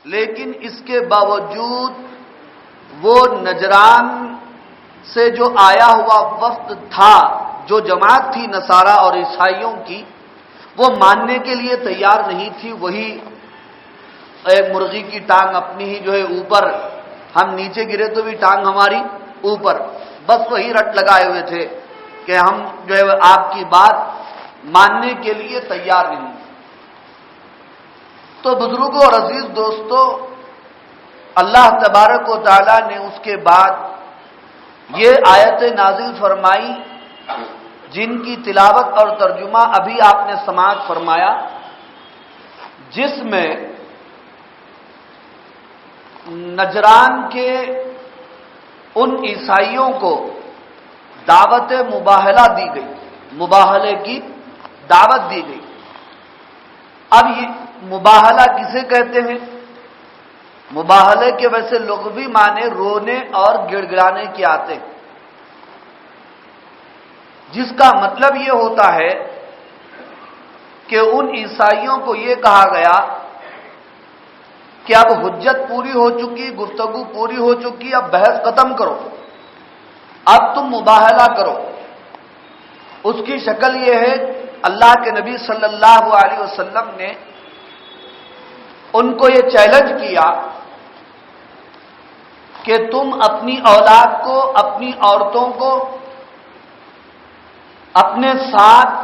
لیکن اس کے باوجود وہ نجران سے جو آیا ہوا وفد تھا، جو جماعت تھی نصارہ اور عیسائیوں کی، وہ ماننے کے لیے تیار نہیں تھی۔ وہی ایک مرغی کی ٹانگ اپنی ہی جو ہے اوپر، ہم نیچے گرے تو بھی ٹانگ ہماری اوپر، بس وہی رٹ لگائے ہوئے تھے کہ ہم جو ہے آپ کی بات ماننے کے لیے تیار نہیں۔ تو بزرگوں اور عزیز دوستو، اللہ تبارک و تعالی نے اس کے بعد یہ آیت نازل فرمائی جن کی تلاوت اور ترجمہ ابھی آپ نے سماعت فرمایا، جس میں نجران کے ان عیسائیوں کو دعوت مباہلہ دی گئی، مباہلے کی دعوت دی گئی۔ اب یہ مباہلہ کسے کہتے ہیں؟ مباہلے کے ویسے لغوی معنی رونے اور گڑ گڑانے کے آتے ہیں، جس کا مطلب یہ ہوتا ہے کہ ان عیسائیوں کو یہ کہا گیا کہ اب حجت پوری ہو چکی، گفتگو پوری ہو چکی، اب بحث ختم کرو، اب تم مباہلہ کرو۔ اس کی شکل یہ ہے، اللہ کے نبی صلی اللہ علیہ وسلم نے ان کو یہ چیلنج کیا کہ تم اپنی اولاد کو، اپنی عورتوں کو اپنے ساتھ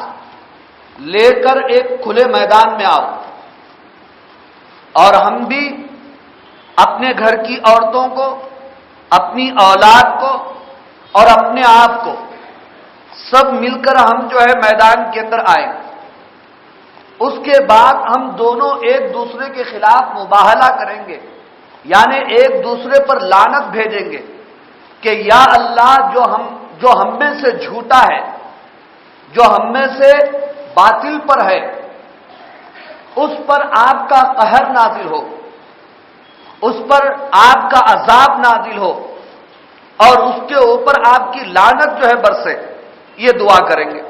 لے کر ایک کھلے میدان میں آؤ، اور ہم بھی اپنے گھر کی عورتوں کو، اپنی اولاد کو اور اپنے آپ کو سب مل کر ہم جو ہے میدان کے اندر آئیں۔ اس کے بعد ہم دونوں ایک دوسرے کے خلاف مباہلہ کریں گے، یعنی ایک دوسرے پر لعنت بھیجیں گے کہ یا اللہ، جو ہم میں سے جھوٹا ہے، جو ہم میں سے باطل پر ہے، اس پر آپ کا قہر نازل ہو، اس پر آپ کا عذاب نازل ہو، اور اس کے اوپر آپ کی لعنت جو ہے برسے، یہ دعا کریں گے۔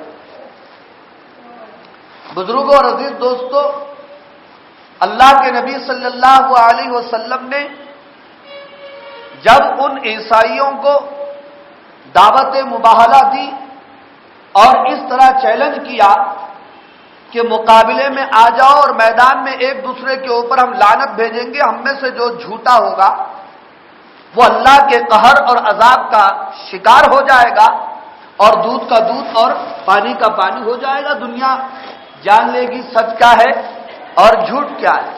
بزرگوں اور عزیز دوستو، اللہ کے نبی صلی اللہ علیہ وسلم نے جب ان عیسائیوں کو دعوت مباہلہ دی اور اس طرح چیلنج کیا کہ مقابلے میں آ جاؤ اور میدان میں ایک دوسرے کے اوپر ہم لعنت بھیجیں گے، ہم میں سے جو جھوٹا ہوگا وہ اللہ کے قہر اور عذاب کا شکار ہو جائے گا، اور دودھ کا دودھ اور پانی کا پانی ہو جائے گا، دنیا جان لے گی سچ کیا ہے اور جھوٹ کیا ہے۔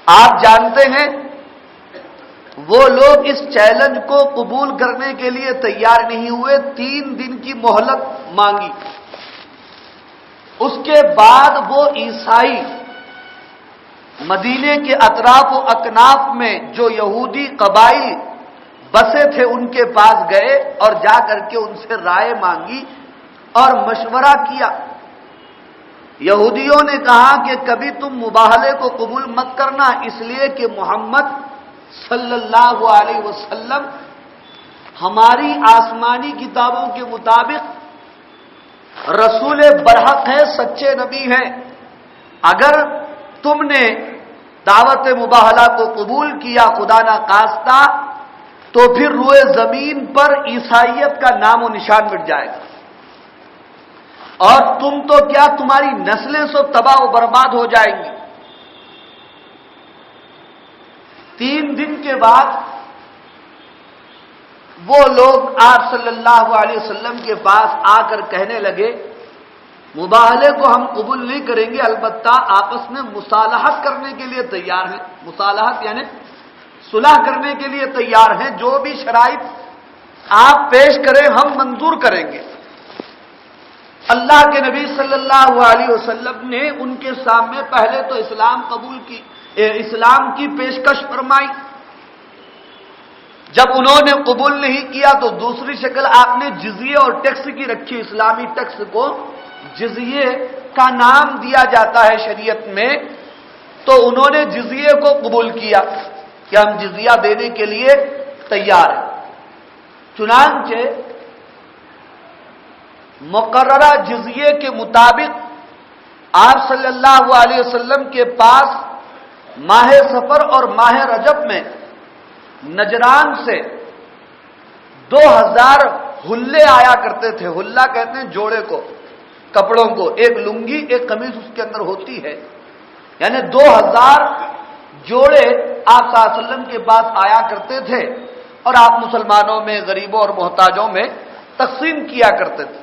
آپ جانتے ہیں وہ لوگ اس چیلنج کو قبول کرنے کے لیے تیار نہیں ہوئے، 3 دن کی مہلت مانگی۔ اس کے بعد وہ عیسائی مدینے کے اطراف و اکناف میں جو یہودی قبائل بسے تھے ان کے پاس گئے اور جا کر کے ان سے رائے مانگی اور مشورہ کیا۔ یہودیوں نے کہا کہ کبھی تم مباہلے کو قبول مت کرنا، اس لیے کہ محمد صلی اللہ علیہ وسلم ہماری آسمانی کتابوں کے مطابق رسول برحق ہے، سچے نبی ہیں۔ اگر تم نے دعوت مباہلہ کو قبول کیا خدا نہ خواستہ، تو پھر روئے زمین پر عیسائیت کا نام و نشان مٹ جائے گا، اور تم تو کیا تمہاری نسلیں سو تباہ و برباد ہو جائیں گی۔ 3 دن کے بعد وہ لوگ آپ صلی اللہ علیہ وسلم کے پاس آ کر کہنے لگے مباہلے کو ہم قبول نہیں کریں گے، البتہ آپس میں مصالحت کرنے کے لیے تیار ہیں۔ مصالحت یعنی صلح کرنے کے لیے تیار ہیں، جو بھی شرائط آپ پیش کریں ہم منظور کریں گے۔ اللہ کے نبی صلی اللہ علیہ وسلم نے ان کے سامنے پہلے تو اسلام کی پیشکش فرمائی۔ جب انہوں نے قبول نہیں کیا تو دوسری شکل آپ نے جزیے اور ٹیکس کی رکھی۔ اسلامی ٹیکس کو جزیے کا نام دیا جاتا ہے شریعت میں، تو انہوں نے جزیے کو قبول کیا کہ ہم جزیہ دینے کے لیے تیار ہیں۔ چنانچہ مقررہ جزیے کے مطابق آپ صلی اللہ علیہ وسلم کے پاس ماہ سفر اور ماہ رجب میں نجران سے 2000 ہلے آیا کرتے تھے. ہلا کہتے ہیں جوڑے کو، کپڑوں کو، ایک لنگی ایک قمیض اس کے اندر ہوتی ہے، یعنی 2000 جوڑے آپ صلی اللہ علیہ وسلم کے پاس آیا کرتے تھے اور آپ مسلمانوں میں، غریبوں اور محتاجوں میں تقسیم کیا کرتے تھے.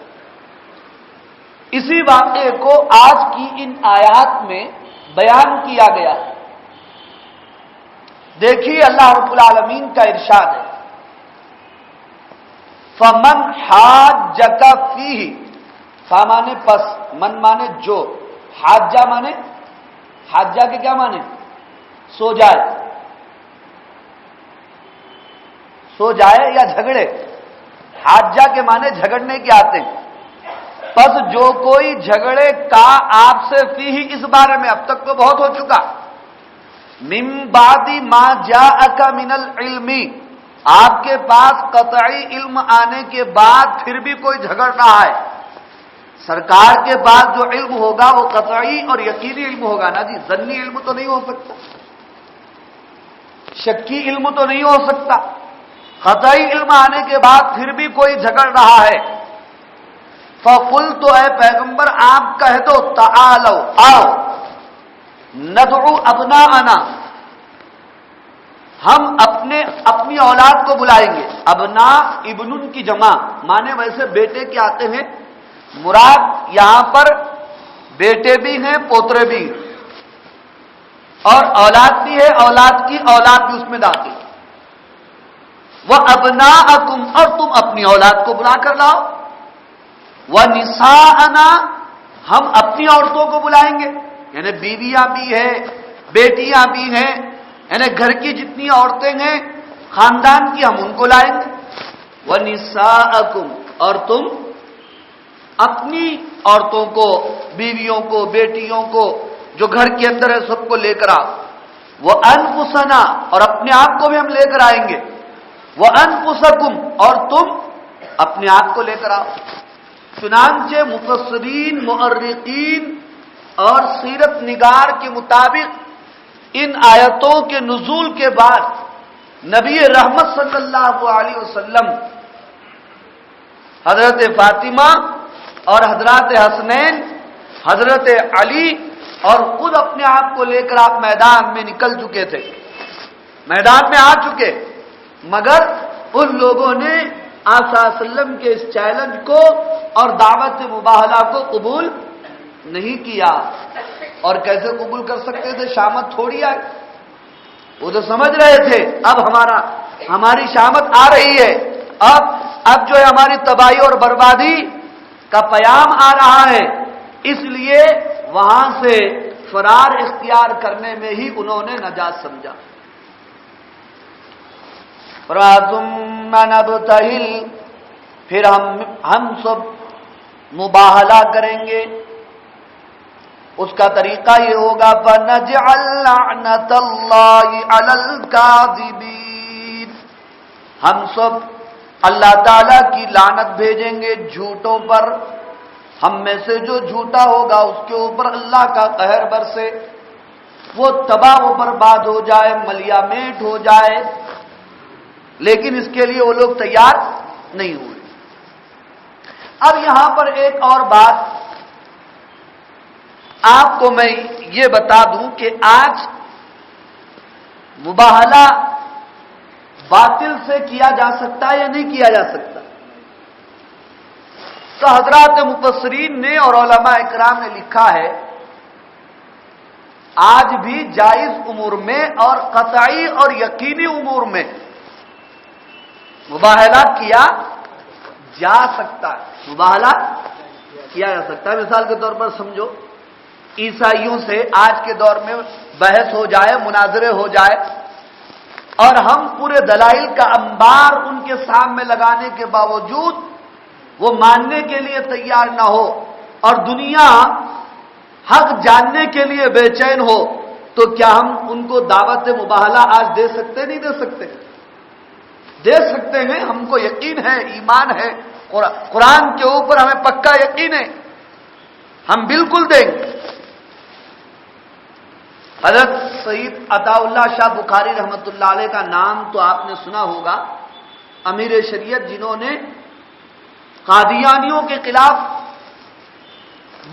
اسی واقعے کو آج کی ان آیات میں بیان کیا گیا. دیکھیے اللہ رب العالمین کا ارشاد ہے، فمن حاجک فیہ، فا مانے پس، من مانے جو، حاجہ مانے، حاجہ کے کیا مانے؟ سو جائے، سو جائے یا جھگڑے. حاجہ کے مانے جھگڑنے کے آتے ہیں. پس جو کوئی جھگڑے کا آپ سے فیہ اس بارے میں، اب تک تو بہت ہو چکا، من بعد ما جاءک من العلم، آپ کے پاس قطعی علم آنے کے بعد پھر بھی کوئی جھگڑ رہا ہے. سرکار کے پاس جو علم ہوگا وہ قطعی اور یقینی علم ہوگا نا جی، ظنی علم تو نہیں ہو سکتا، شکی علم تو نہیں ہو سکتا. قطعی علم آنے کے بعد پھر بھی کوئی جھگڑ رہا ہے. فقل، تو اے پیغمبر آپ کہہ دو، تعالو، آؤ، ندعو ابناءنا، ہم اپنی اولاد کو بلائیں گے. ابنا ابن کی جمع، مانے ویسے بیٹے کے آتے ہیں، مراد یہاں پر بیٹے بھی ہیں، پوترے بھی ہیں، اور اولاد بھی ہے، اولاد کی اولاد بھی اس میں داخل. وَأَبْنَاءَكُمْ، اور تم اپنی اولاد کو بلا کر لاؤ. وَنِسَاءَنَا، ہم اپنی عورتوں کو بلائیں گے، یعنی بیویاں بھی ہیں، بیٹیاں بھی ہیں، یعنی گھر کی جتنی عورتیں ہیں خاندان کی، ہم ان کو لائیں گے. وَنِسَاءَكُمْ، اور تم اپنی عورتوں کو، بیویوں کو، بیٹیوں کو جو گھر کے اندر ہے سب کو لے کر آؤ. وَأَنفُسَنَا، اور اپنے آپ کو بھی ہم لے کر آئیں گے. وَأَنفُسَكُمْ، اور تم اپنے آپ کو لے کر آؤ. چنانچہ مفسرین، مؤرخین اور سیرت نگار کے مطابق ان آیتوں کے نزول کے بعد نبی رحمت صلی اللہ علیہ وسلم حضرت فاطمہ اور حضرات حسنین، حضرت علی اور خود اپنے آپ کو لے کر آپ میدان میں نکل چکے تھے، میدان میں آ چکے، مگر ان لوگوں نے آپ صلی اللہ علیہ وسلم کے اس چیلنج کو اور دعوت مباہلہ کو قبول نہیں کیا. اور کیسے قبول کر سکتے تھے؟ شامت تھوڑی آئی، وہ تو سمجھ رہے تھے اب ہماری شامت آ رہی ہے، اب جو ہے ہماری تباہی اور بربادی کا پیام آ رہا ہے. اس لیے وہاں سے فرار اختیار کرنے میں ہی انہوں نے نجات سمجھا. ثُمَّ نَبْتَهِلْ، پھر ہم سب مباہلہ کریں گے. اس کا طریقہ یہ ہوگا فَنَجْعَلْ لَعْنَةَ اللَّهِ عَلَى الْكَاذِبِينَ، ہم سب اللہ تعالی کی لعنت بھیجیں گے جھوٹوں پر. ہم میں سے جو جھوٹا ہوگا اس کے اوپر اللہ کا قہر برسے، وہ تباہ و برباد ہو جائے، ملیا میٹ ہو جائے. لیکن اس کے لیے وہ لوگ تیار نہیں ہوئے. اب یہاں پر ایک اور بات آپ کو میں یہ بتا دوں کہ آج مباہلہ باطل سے کیا جا سکتا ہے یا نہیں کیا جا سکتا؟ تو حضرات مفسرین نے اور علماء اکرام نے لکھا ہے آج بھی جائز امور میں اور قطعی اور یقینی امور میں مباہلہ کیا جا سکتا ہے. مباہلہ کیا جا سکتا ہے. مثال کے طور پر سمجھو عیسائیوں سے آج کے دور میں بحث ہو جائے، مناظرے ہو جائے، اور ہم پورے دلائل کا انبار ان کے سامنے لگانے کے باوجود وہ ماننے کے لیے تیار نہ ہو اور دنیا حق جاننے کے لیے بے چین ہو، تو کیا ہم ان کو دعوت مباہلہ آج دے سکتے؟ نہیں دے سکتے. دے سکتے ہیں، ہم کو یقین ہے، ایمان ہے، قرآن کے اوپر ہمیں پکا یقین ہے، ہم بالکل دیں گے. حضرت سید عطا اللہ شاہ بخاری رحمۃ اللہ علیہ کا نام تو آپ نے سنا ہوگا، امیر شریعت جنہوں نے قادیانیوں کے خلاف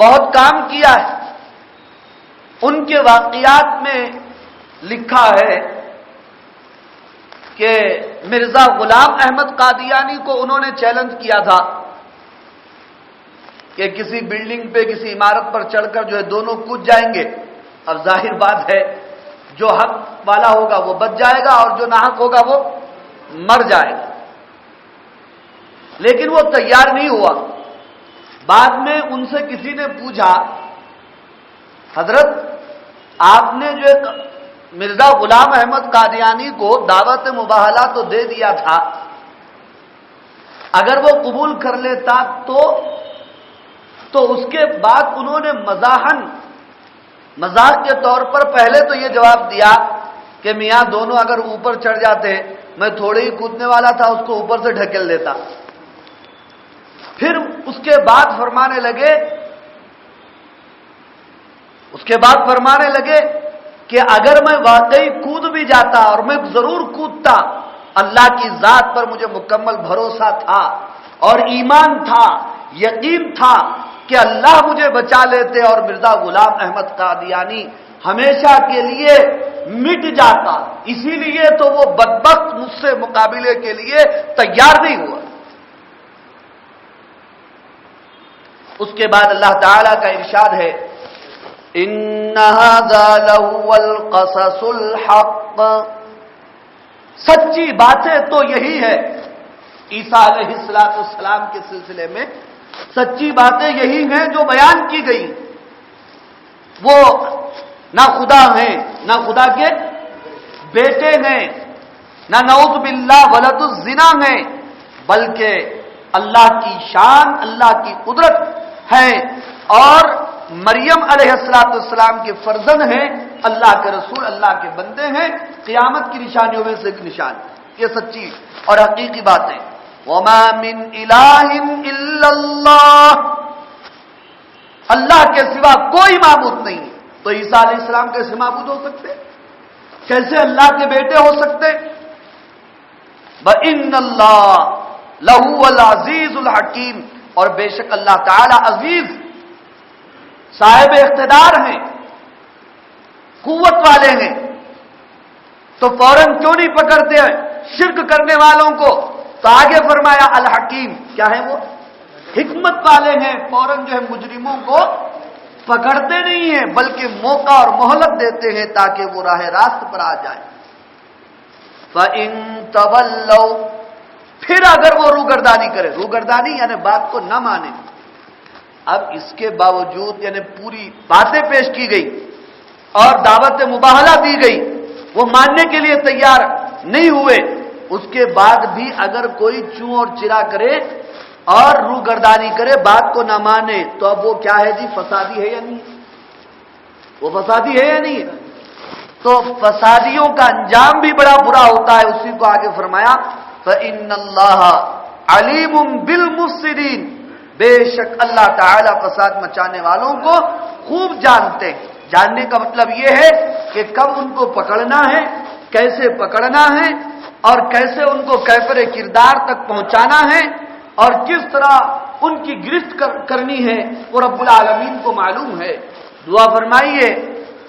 بہت کام کیا ہے۔ ان کے واقعات میں لکھا ہے کہ مرزا غلام احمد قادیانی کو انہوں نے چیلنج کیا تھا کہ کسی بلڈنگ پہ کسی عمارت پر چڑھ کر جو ہے دونوں کود جائیں گے۔ اب ظاہر بات ہے جو حق والا ہوگا وہ بچ جائے گا اور جو ناحق ہوگا وہ مر جائے گا، لیکن وہ تیار نہیں ہوا۔ بعد میں ان سے کسی نے پوچھا، حضرت آپ نے جو ایک مرزا غلام احمد قادیانی کو دعوت مباہلہ تو دے دیا تھا، اگر وہ قبول کر لیتا تو اس کے بعد انہوں نے مذاق کے طور پر پہلے تو یہ جواب دیا کہ میاں دونوں اگر اوپر چڑھ جاتے، میں تھوڑے ہی کودنے والا تھا، اس کو اوپر سے ڈھکیل دیتا۔ پھر اس کے بعد فرمانے لگے کہ اگر میں واقعی کود بھی جاتا اور میں ضرور کودتا، اللہ کی ذات پر مجھے مکمل بھروسہ تھا اور ایمان تھا، یقین تھا کہ اللہ مجھے بچا لیتے اور مرزا غلام احمد قادیانی ہمیشہ کے لیے مٹ جاتا، اسی لیے تو وہ بدبخت مجھ سے مقابلے کے لیے تیار نہیں ہوا۔ اس کے بعد اللہ تعالی کا ارشاد ہے، ان ھذا لہو القصص الحق، سچی باتیں تو یہی ہے۔ عیسیٰ علیہ السلام کے سلسلے میں سچی باتیں یہی ہیں جو بیان کی گئی۔ وہ نہ خدا ہیں، نہ خدا کے بیٹے ہیں، نہ نعوذ باللہ ولد الزنا ہیں، بلکہ اللہ کی شان، اللہ کی قدرت ہے، اور مریم علیہ السلام کے فرزند ہیں، اللہ کے رسول، اللہ کے بندے ہیں، قیامت کی نشانیوں میں سے ایک نشان۔ یہ سچی اور حقیقی بات ہے۔ وَمَا مِنْ إِلَٰهٍ إِلَّا اللَّهُ، اللہ کے سوا کوئی معبود نہیں ہے۔ تو عیسیٰ علیہ السلام کیسے معبود ہو سکتے؟ کیسے اللہ کے بیٹے ہو سکتے؟ وَإِنَّ اللَّهَ لَهُوَ الْعَزِيزُ الْحَكِيمُ، اور بے شک اللہ تعالی عزیز، صاحب اقتدار ہیں، قوت والے ہیں۔ تو فوراً کیوں نہیں پکڑتے ہیں شرک کرنے والوں کو؟ تو آگے فرمایا الحکیم، کیا ہے وہ؟ حکمت والے ہیں، فوراً جو ہے مجرموں کو پکڑتے نہیں ہیں، بلکہ موقع اور مہلت دیتے ہیں تاکہ وہ راہ راست پر آ جائے۔ فَإِن تَوَلَّوْا، پھر اگر وہ روگردانی کرے، روگردانی یعنی بات کو نہ مانے۔ اب اس کے باوجود یعنی پوری باتیں پیش کی گئی اور دعوت مباہلہ دی گئی، وہ ماننے کے لیے تیار نہیں ہوئے، اس کے بعد بھی اگر کوئی چوں اور چرا کرے اور روگردانی کرے، بات کو نہ مانے، تو اب وہ کیا ہے جی؟ فسادی ہے یا نہیں؟ وہ فسادی ہے یا نہیں؟ تو فسادیوں کا انجام بھی بڑا برا ہوتا ہے۔ اسی کو آگے فرمایا فَإِنَّ اللَّهَ عَلِيمٌ بِالْمُفْسِدِينَ، بے شک اللہ تعالی فساد مچانے والوں کو خوب جانتے ہیں۔ جاننے کا مطلب یہ ہے کہ کب ان کو پکڑنا ہے، کیسے پکڑنا ہے، اور کیسے ان کو کیفر کردار تک پہنچانا ہے، اور کس طرح ان کی گرفت کرنی ہے، وہ رب العالمین کو معلوم ہے۔ دعا فرمائیے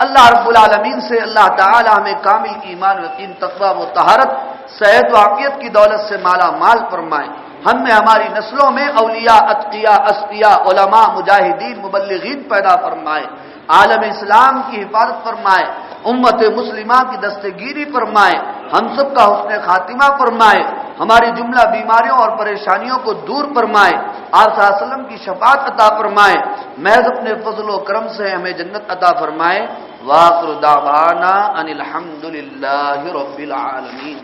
اللہ رب العالمین سے اللہ تعالی ہمیں کامل ایمان، یقین، تقویٰ و طہارت، صحت و عافیت کی دولت سے مالا مال فرمائے۔ ہم میں ہماری نسلوں میں اولیاء، اتقیاء، اصفیاء، علماء، مجاہدین، مبلغین پیدا فرمائے۔ عالم اسلام کی حفاظت فرمائے، امت مسلمہ کی دستگیری فرمائے، ہم سب کا حسن خاتمہ فرمائے، ہماری جملہ بیماریوں اور پریشانیوں کو دور فرمائے، آپ صلی اللہ علیہ وسلم کی شفاعت عطا فرمائے، محض اپنے فضل و کرم سے ہمیں جنت عطا فرمائے۔ وآخر دعوانا ان الحمد للہ رب العالمین۔